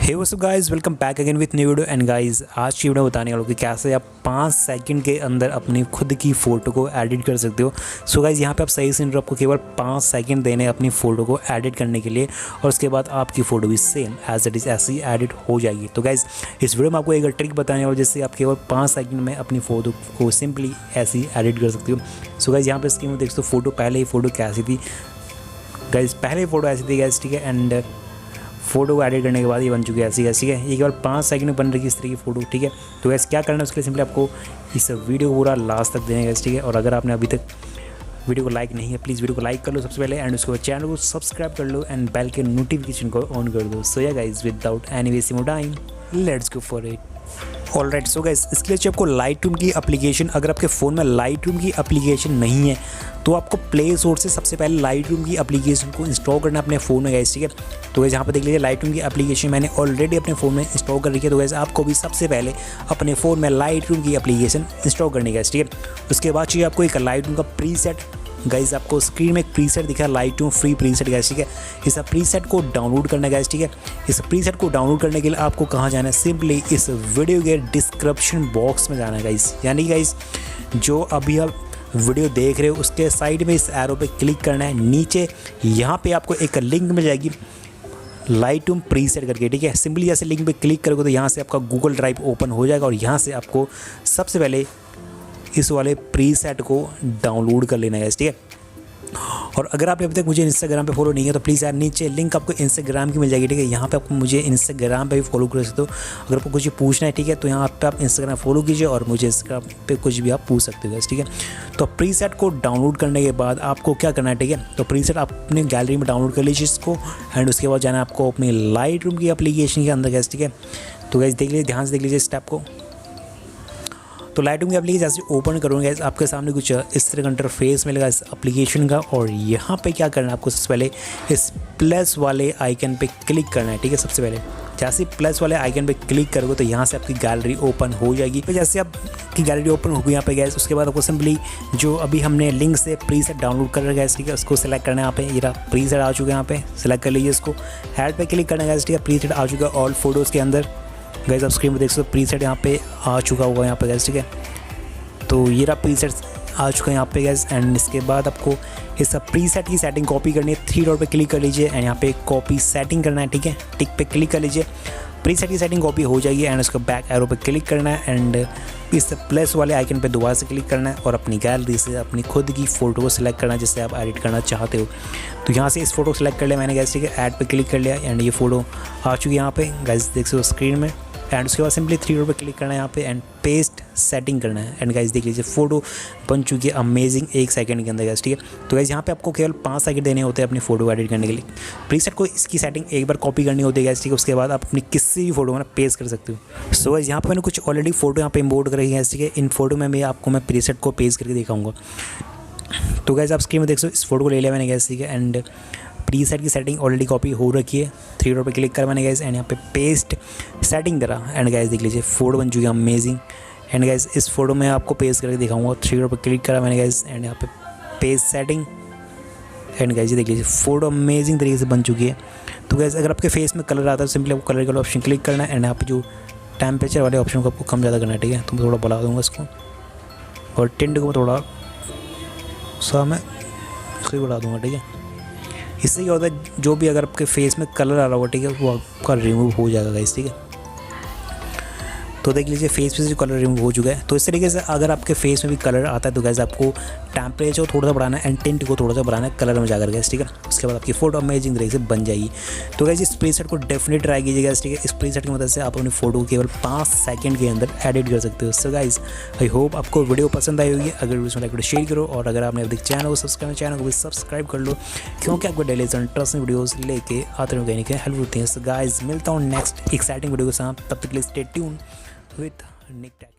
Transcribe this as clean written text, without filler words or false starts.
Hey what's up guys, welcome back again with new video. And guys आज की video बताने वाला हूँ कि कैसे आप 5 सेकंड के अंदर अपनी खुद की फ़ोटो को एडिट कर सकते हो। सो गाइस यहाँ पे आप सही सुन रहे हो, आपको केवल 5 सेकंड देने अपनी फ़ोटो को एडिट करने के लिए, और उसके बाद आपकी फ़ोटो भी सेम एज इट इज़ ऐसी एडिट हो जाएगी। तो गाइस इस वीडियो में आपको एक ट्रिक बताने वाला जिससे आप केवल 5 सेकंड में अपनी फ़ोटो को सिंपली ऐसी एडिट कर सकते हो। सो गाइस यहाँ पर स्क्रीन में देख सकते हो फ़ोटो, पहले ही फ़ोटो कैसी थी गाइस, पहले ही फ़ोटो ऐसी थी गाइस, ठीक है। एंड फोटो को एडिट करने के बाद ये बन चुकी है ऐसी, ठीक है। ये केवल 5 सेकंड में बन रही है इस तरह की फ़ोटो, ठीक है। तो वैसे क्या करना है उसके लिए सिंपली आपको इस वीडियो को पूरा लास्ट तक देने का, ठीक है। और अगर आपने अभी तक वीडियो को लाइक नहीं है, प्लीज़ वीडियो को लाइक कर लो सबसे पहले, एंड उसके बाद चैनल को सब्सक्राइब कर लो एंड बेल के नोटिफिकेशन को ऑन कर दो। सो yeah guys without any wasting more time, let's go for it. Alright, so guys इसके लिए आपको लाइटरूम की एप्लीकेशन, अगर आपके फ़ोन में लाइटरूम की एप्लीकेशन नहीं है तो आपको प्ले स्टोर से सबसे पहले लाइटरूम की एप्लीकेशन को इंस्टॉल करना है अपने फ़ोन में गाइस, ठीक है। तो गाइस यहाँ पर देख लीजिए लाइटरूम की एप्लीकेशन मैंने ऑलरेडी अपने फ़ोन में इंस्टॉल कर रखी है। तो गाइस आपको भी सबसे पहले अपने फ़ोन में लाइटरूम की एप्लीकेशन इंस्टॉल करनी है, ठीक है। उसके बाद चाहिए आपको एक लाइटरूम का प्रीसेट। गाइस आपको स्क्रीन में एक प्रीसेट दिखा है, लाइटरूम फ्री प्रीसेट गाइस, ठीक है। इस प्रीसेट को डाउनलोड करना है गाइस, ठीक है। इस प्रीसेट को डाउनलोड करने के लिए आपको कहाँ जाना है, सिंपली इस वीडियो के डिस्क्रिप्शन बॉक्स में जाना है गाइस। यानी गाइस जो अभी आप वीडियो देख रहे हो उसके साइड में इस एरो पे क्लिक करना है, नीचे यहाँ पे आपको एक लिंक मिल जाएगी लाइटरूम प्रीसेट करके, ठीक है। सिंपली जैसे लिंक पे क्लिक करोगे तो यहाँ से आपका गूगल ड्राइव ओपन हो जाएगा और यहाँ से आपको सबसे पहले इस वाले प्रीसेट को डाउनलोड कर लेना है, ठीक है। और अगर आपने अभी तक मुझे इंस्टाग्राम पे फॉलो नहीं है तो प्लीज़ यार नीचे लिंक आपको इंस्टाग्राम की मिल जाएगी, ठीक है। यहाँ पे आपको मुझे इंस्टाग्राम पे भी फॉलो कर सकते हो। अगर आपको कुछ पूछना है, ठीक है, तो यहाँ पे आप इंस्टाग्राम फॉलो कीजिए और मुझे इंस्टाग्राम पे कुछ भी आप पूछ सकते हो, ठीक है। तो प्रीसेट को डाउनलोड करने के बाद आपको क्या करना है, ठीक है। तो प्रीसेट आप अपनी गैलरी में डाउनलोड कर लीजिए इसको, एंड उसके बाद जाना है आपको अपनी लाइटरूम की एप्लीकेशन के अंदर गैस, ठीक है। तो गैस देख लीजिए, ध्यान से देख लीजिए स्टेप को। तो लाइटरूम की एप्लीकेशन जैसे ओपन करूँगा गाइस आपके सामने कुछ इस तरह का इंटरफेस मिलेगा इस एप्लीकेशन का, और यहाँ पे क्या करना है आपको सबसे पहले इस प्लस वाले आइकन पे क्लिक करना है, ठीक है। सबसे पहले जैसे प्लस वाले आइकन पे क्लिक करोगे तो यहाँ से आपकी गैलरी ओपन हो जाएगी। तो जैसे आपकी गैलरी ओपन होगी यहाँ पे गैस, उसके बाद आपको सिंपली जो अभी हमने लिंक से प्रीसेट डाउनलोड कर रखा है, ठीक है, उसको सेलेक्ट करना है। यहाँ पे ये प्रीसेट आ चुका है, यहाँ पे सेलेक्ट कर लीजिए इसको, ऐड पे क्लिक करना है गैस, ठीक है। प्रीसेट आ चुका है ऑल फोटोज़ के अंदर गाइस, आप स्क्रीन में देख सकते हो प्रीसेट यहाँ पे आ चुका होगा यहाँ पे गैस, ठीक है। तो ये रहा प्रीसेट आ चुका है यहाँ पे गैस, एंड इसके बाद आपको इस प्रीसेट की सेटिंग कॉपी करनी है। 3 डॉट पे क्लिक कर लीजिए एंड यहाँ पे कॉपी सेटिंग करना है, ठीक है। टिक पे क्लिक कर लीजिए, प्रीसेट की सेटिंग कॉपी हो जाएगी, एंड उसको बैक एरो पे क्लिक करना है, एंड इस प्लस वाले आइकन पे दोबारा से क्लिक करना है और अपनी गैलरी से अपनी खुद की फ़ोटो को सिलेक्ट करना है जिससे आप एडिट करना चाहते हो। तो यहाँ से इस फोटो को सिलेक्ट कर लिया मैंने गैस, ठीक है। ऐड पे क्लिक कर लिया एंड ये फ़ोटो आ चुकी है यहाँ पे गाइस, देख सकते हो स्क्रीन में। एंड उसके बाद सिंपली 3 डॉट पे क्लिक करना है यहाँ पे एंड पेस्ट सेटिंग करना है, एंड गाइस देख लीजिए फ़ोटो बन चुकी है अमेजिंग 1 सेकंड के अंदर गाइस, ठीक है। तो गाइस यहाँ पे आपको केवल 5 सेकंड देने होते हैं अपनी फ़ोटो एडिट करने के लिए। प्रीसेट को इसकी सेटिंग एक बार कॉपी करनी होती है गाइस, ठीक है। उसके बाद आप अपनी किसी भी फोटो में पेस्ट कर सकते हो। सो गाइस यहाँ पे मैंने कुछ ऑलरेडी फ़ोटो यहाँ पे इम्पोर्ट कर रही है, ठीक है। इन फोटो में मैं प्रीसेट को पेस्ट करके दिखाऊंगा। तो गाइस आप स्क्रीन में देख सकते हो इस फोटो को ले लिया मैंने गैस, ठीक है। एंड प्रीसेट की सेटिंग ऑलरेडी कॉपी हो रखी है। 3 डॉट पे क्लिक करा मैंने गैस एंड यहाँ पे पेस्ट सेटिंग करा, एंड गैस देख लीजिए फ़ोटो बन चुकी है अमेजिंग। एंड गैस इस फोटो में आपको पेस्ट करके दिखाऊंगा। 3 डॉट पे क्लिक करा मैंने गैस एंड यहाँ पे पेस्ट सेटिंग, एंड गैस ये देख लीजिए फ़ोटो अमेजिंग तरीके से बन चुकी है। तो गैस अगर आपके फेस में कलर आता है तो सिंपली आपको कलर का ऑप्शन क्लिक करना है, एंड यहाँ पे जो टेम्परेचर वाले ऑप्शन को आपको कम ज़्यादा करना है, ठीक है। तो मैं थोड़ा बढ़ा दूँगा इसको, और टिंट को मैं थोड़ा सा मैं इसको बढ़ा दूँगा, ठीक है। इससे क्या होता है जो भी अगर आपके फेस में कलर आ रहा होगा, ठीक है, वो आपका रिमूव हो जाएगा गाइस, ठीक है। तो देख लीजिए फेस पे से कलर रिमूव हो चुका है। तो इस तरीके से अगर आपके फेस में भी कलर आता है तो गाइस आपको टेम्परेचर को थोड़ा सा बढ़ाना है एंड टिंट को थोड़ा सा बढ़ाना है कलर में जाकर गाइस, ठीक है। उसके बाद आपकी फ़ोटो अमेजिंग तरीके से बन जाएगी। तो गाइस इस प्रीसेट को डेफिनेटली ट्राई कीजिएगा, ठीक है। इस प्रीसेट की मदद से आप अपनी फ़ोटो को केवल 5 सेकंड के अंदर एडिट कर सकते हो। सो गाइस आई होप आपको वीडियो पसंद आई होगी। अगर वीडियो लाइक शेयर करो, और अगर आपने अभी तक चैनल को भी सब्सक्राइब कर लो, क्योंकि आपको डेली इंटरेस्टिंग वीडियोज़ लेके आते रहो, कहीं हेल्प होती है। सो गाइस मिलता हूँ नेक्स्ट एक्साइटिंग वीडियो के साथ, तब तक के लिए स्टे ट्यून with Nick।